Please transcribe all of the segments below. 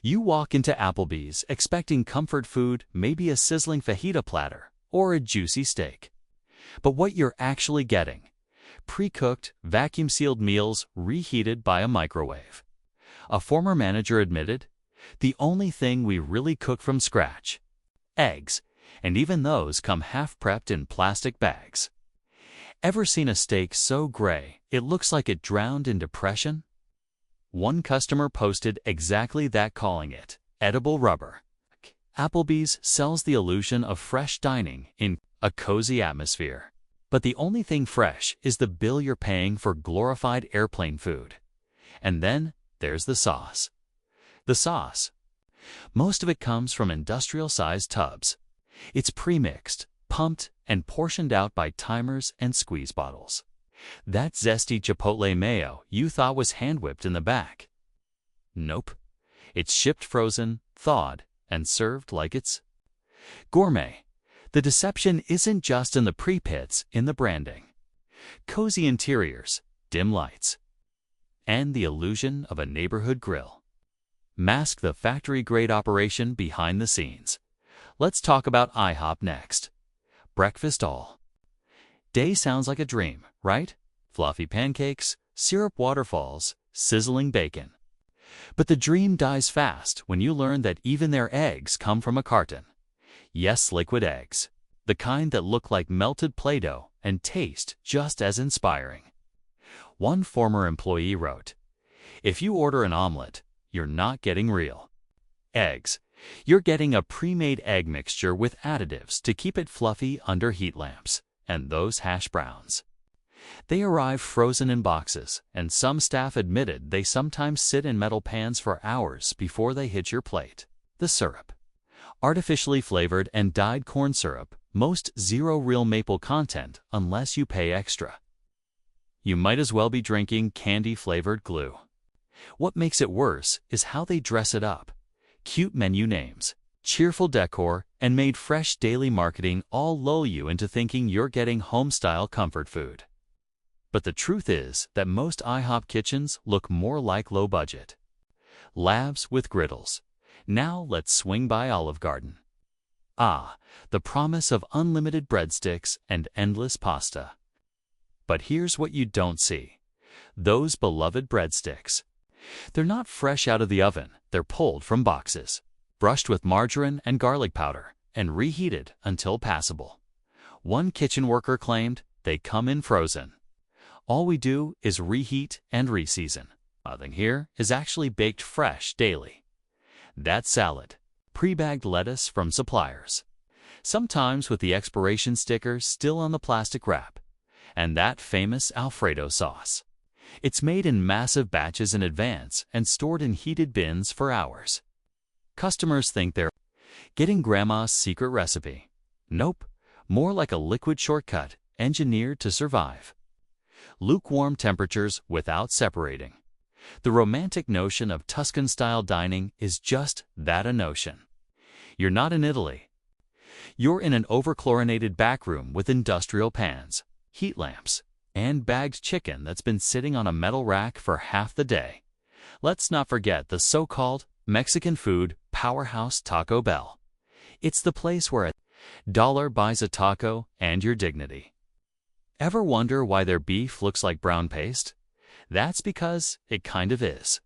You walk into Applebee's expecting comfort food, maybe a sizzling fajita platter or a juicy steak. But what you're actually getting: pre-cooked, vacuum-sealed meals reheated by a microwave. A former manager admitted, "The only thing we really cook from scratch: eggs, and even those come half-prepped in plastic bags." Ever seen a steak so gray it looks like it drowned in depression? One customer posted exactly that, calling it edible rubber. Applebee's sells the illusion of fresh dining in a cozy atmosphere. But the only thing fresh is the bill you're paying for glorified airplane food. And then there's the sauce. The sauce. Most of it comes from industrial-sized tubs. It's pre-mixed, pumped, and portioned out by timers and squeeze bottles. That zesty chipotle mayo you thought was hand-whipped in the back. Nope. It's shipped frozen, thawed, and served like it's gourmet. The deception isn't just in the pre-pits, in the branding. Cozy interiors, dim lights, and the illusion of a neighborhood grill mask the factory-grade operation behind the scenes. Let's talk about IHOP next. Breakfast all day sounds like a dream, right? Fluffy pancakes, syrup waterfalls, sizzling bacon. But the dream dies fast when you learn that even their eggs come from a carton. Yes, liquid eggs. The kind that look like melted Play-Doh and taste just as inspiring. One former employee wrote, "If you order an omelet, you're not getting real eggs. You're getting a pre-made egg mixture with additives to keep it fluffy under heat lamps. And those hash browns. They arrive frozen in boxes, and some staff admitted they sometimes sit in metal pans for hours before they hit your plate." The syrup. Artificially flavored and dyed corn syrup, most zero real maple content unless you pay extra. You might as well be drinking candy-flavored glue. What makes it worse is how they dress it up. Cute menu names, cheerful decor, and made fresh daily marketing all lull you into thinking you're getting home-style comfort food. But the truth is that most IHOP kitchens look more like low-budget labs with griddles. Now let's swing by Olive Garden. Ah, the promise of unlimited breadsticks and endless pasta. But here's what you don't see: those beloved breadsticks. They're not fresh out of the oven, they're pulled from boxes, brushed with margarine and garlic powder, and reheated until passable. One kitchen worker claimed they come in frozen. All we do is reheat and reseason. Nothing here is actually baked fresh daily. That salad, pre-bagged lettuce from suppliers, sometimes with the expiration sticker still on the plastic wrap, and that famous Alfredo sauce. It's made in massive batches in advance and stored in heated bins for hours. Customers think they're getting grandma's secret recipe. Nope, more like a liquid shortcut engineered to survive. Lukewarm temperatures without separating. The romantic notion of Tuscan-style dining is just that, a notion. You're not in Italy. You're in an over-chlorinated backroom with industrial pans, heat lamps, and bagged chicken that's been sitting on a metal rack for half the day. Let's not forget the so-called Mexican food powerhouse Taco Bell. It's the place where $1 buys a taco and your dignity. Ever wonder why their beef looks like brown paste? That's because it kind of is.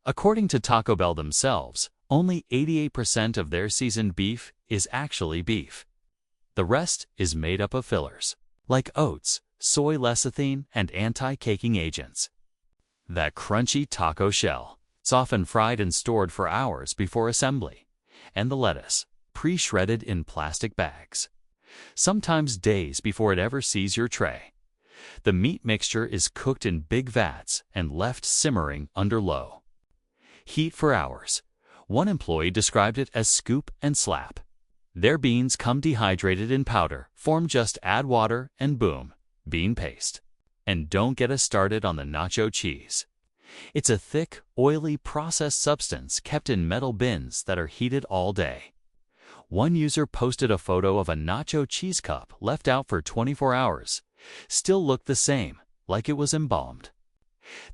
According to Taco Bell themselves, only 88% of their seasoned beef is actually beef. The rest is made up of fillers, like oats, soy lecithin, and anti-caking agents. That crunchy taco shell, it's often fried and stored for hours before assembly, and the lettuce, pre-shredded in plastic bags, sometimes days before it ever sees your tray. The meat mixture is cooked in big vats and left simmering under low heat for hours. One employee described it as scoop and slap. Their beans come dehydrated in powder form. Just add water and boom, bean paste. And don't get us started on the nacho cheese. It's a thick, oily, processed substance kept in metal bins that are heated all day. One user posted a photo of a nacho cheese cup left out for 24 hours. Still looked the same, like it was embalmed.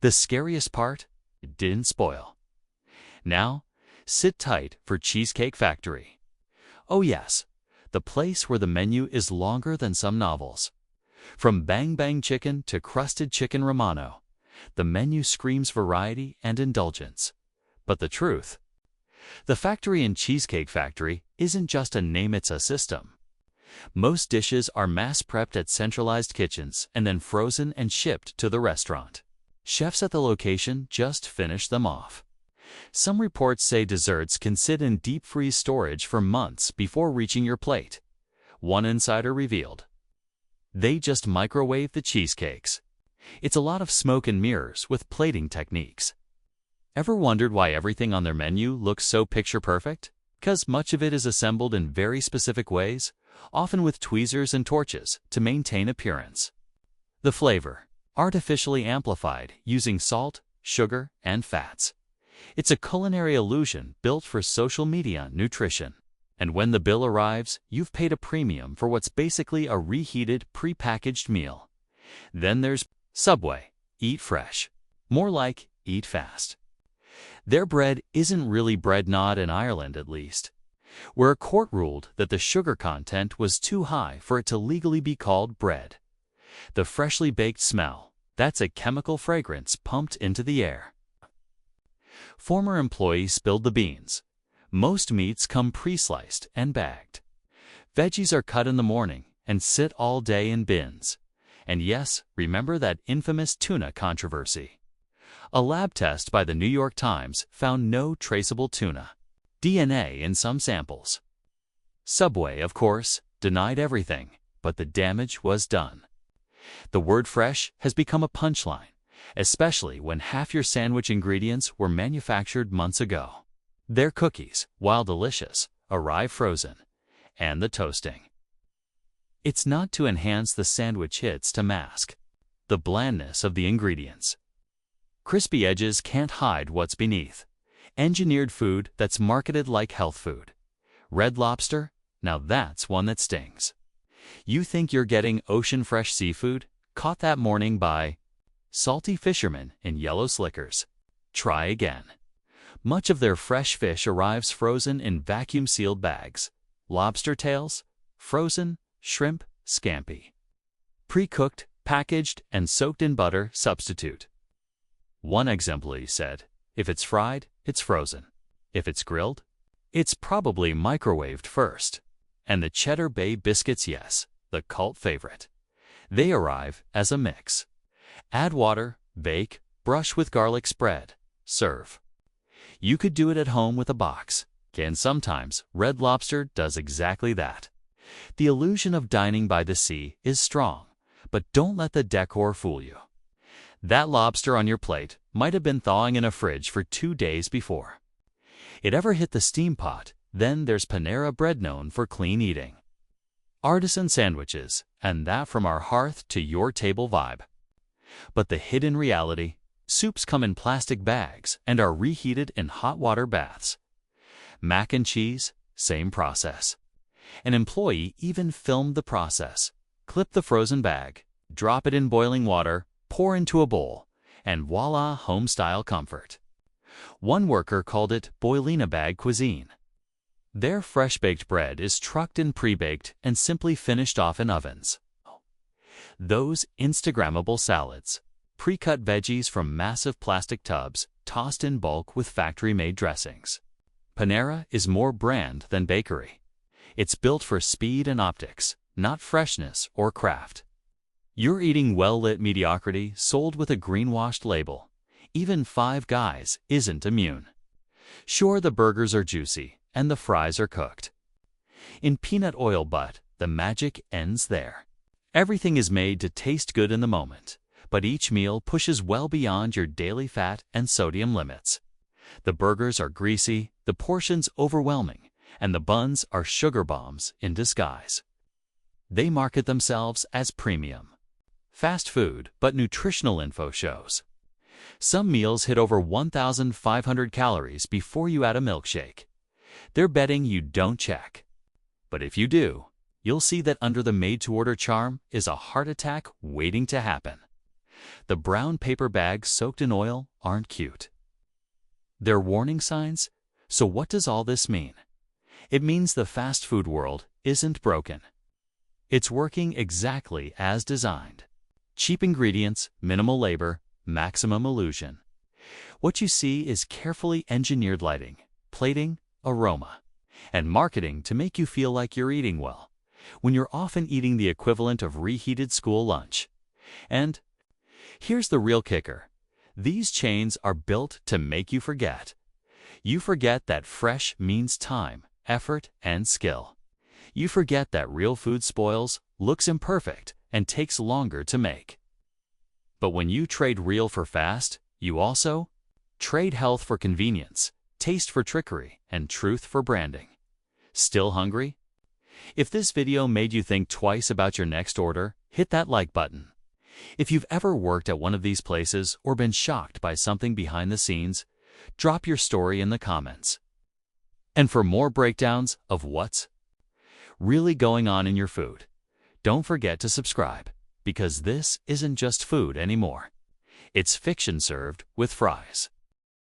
The scariest part, it didn't spoil. Now, Sit tight for Cheesecake Factory. Oh yes, the place where the menu is longer than some novels. From Bang Bang Chicken to Crusted Chicken Romano, the menu screams variety and indulgence. But the truth? The factory in Cheesecake Factory isn't just a name, it's a system. Most dishes are mass-prepped at centralized kitchens and then frozen and shipped to the restaurant. Chefs at the location just finish them off. Some reports say desserts can sit in deep freeze storage for months before reaching your plate. One insider revealed, they just microwave the cheesecakes. It's a lot of smoke and mirrors with plating techniques. Ever wondered why everything on their menu looks so picture perfect? Because much of it is assembled in very specific ways, often with tweezers and torches to maintain appearance. The flavor, artificially amplified using salt, sugar, and fats. It's a culinary illusion built for social media nutrition. And when the bill arrives, you've paid a premium for what's basically a reheated, pre-packaged meal. Then there's Subway. Eat fresh. More like eat fast. Their bread isn't really bread, not in Ireland at least, where a court ruled that the sugar content was too high for it to legally be called bread. The freshly baked smell, that's a chemical fragrance pumped into the air. Former employee spilled the beans. Most meats come pre-sliced and bagged. Veggies are cut in the morning and sit all day in bins. And yes, remember that infamous tuna controversy. A lab test by the New York Times found no traceable tuna DNA in some samples. Subway, of course, denied everything, but the damage was done. The word fresh has become a punchline, especially when half your sandwich ingredients were manufactured months ago. Their cookies, while delicious, arrive frozen, and the toasting. It's not to enhance the sandwich, it's to mask the blandness of the ingredients. Crispy edges can't hide what's beneath. Engineered food that's marketed like health food. Red Lobster? Now that's one that stings. You think you're getting ocean-fresh seafood, caught that morning by salty fishermen in yellow slickers. Try again. Much of their fresh fish arrives frozen in vacuum-sealed bags. Lobster tails? Frozen, shrimp, scampi. Pre-cooked, packaged, and soaked in butter substitute. One exemplary said, if it's fried, it's frozen. If it's grilled, it's probably microwaved first. And the Cheddar Bay biscuits, yes, the cult favorite. They arrive as a mix. Add water, bake, brush with garlic spread, serve. You could do it at home with a box, and sometimes Red Lobster does exactly that. The illusion of dining by the sea is strong, but don't let the decor fool you. That lobster on your plate might have been thawing in a fridge for 2 days before it ever hit the steam pot. Then there's Panera Bread, known for clean eating. Artisan sandwiches, and that from our hearth to your table vibe. But the hidden reality, soups come in plastic bags and are reheated in hot water baths. Mac and cheese, same process. An employee even filmed the process. Clip the frozen bag, drop it in boiling water, pour into a bowl, and voila, home-style comfort. One worker called it boilina bag cuisine. Their fresh-baked bread is trucked in pre-baked and simply finished off in ovens. Those Instagrammable salads, pre-cut veggies from massive plastic tubs, tossed in bulk with factory-made dressings. Panera is more brand than bakery. It's built for speed and optics, not freshness or craft. You're eating well-lit mediocrity sold with a greenwashed label. Even Five Guys isn't immune. Sure, the burgers are juicy and the fries are cooked in peanut oil, but the magic ends there. Everything is made to taste good in the moment, but each meal pushes well beyond your daily fat and sodium limits. The burgers are greasy, the portions overwhelming, and the buns are sugar bombs in disguise. They market themselves as premium fast food, but nutritional info shows some meals hit over 1,500 calories before you add a milkshake. They're betting you don't check. But if you do, you'll see that under the made-to-order charm is a heart attack waiting to happen. The brown paper bags soaked in oil aren't cute. They're warning signs, So what does all this mean? It means the fast food world isn't broken. It's working exactly as designed. Cheap ingredients, minimal labor, maximum illusion. What you see is carefully engineered lighting, plating, aroma, and marketing to make you feel like you're eating well, when you're often eating the equivalent of reheated school lunch. And here's the real kicker. These chains are built to make you forget. You forget that fresh means time, effort, and skill. You forget that real food spoils, looks imperfect, and takes longer to make. But when you trade real for fast, you also trade health for convenience, taste for trickery, and truth for branding. Still hungry? If this video made you think twice about your next order, hit that like button. If you've ever worked at one of these places or been shocked by something behind the scenes, drop your story in the comments. And for more breakdowns of what's really going on in your food, don't forget to subscribe, because this isn't just food anymore. It's fiction served with fries.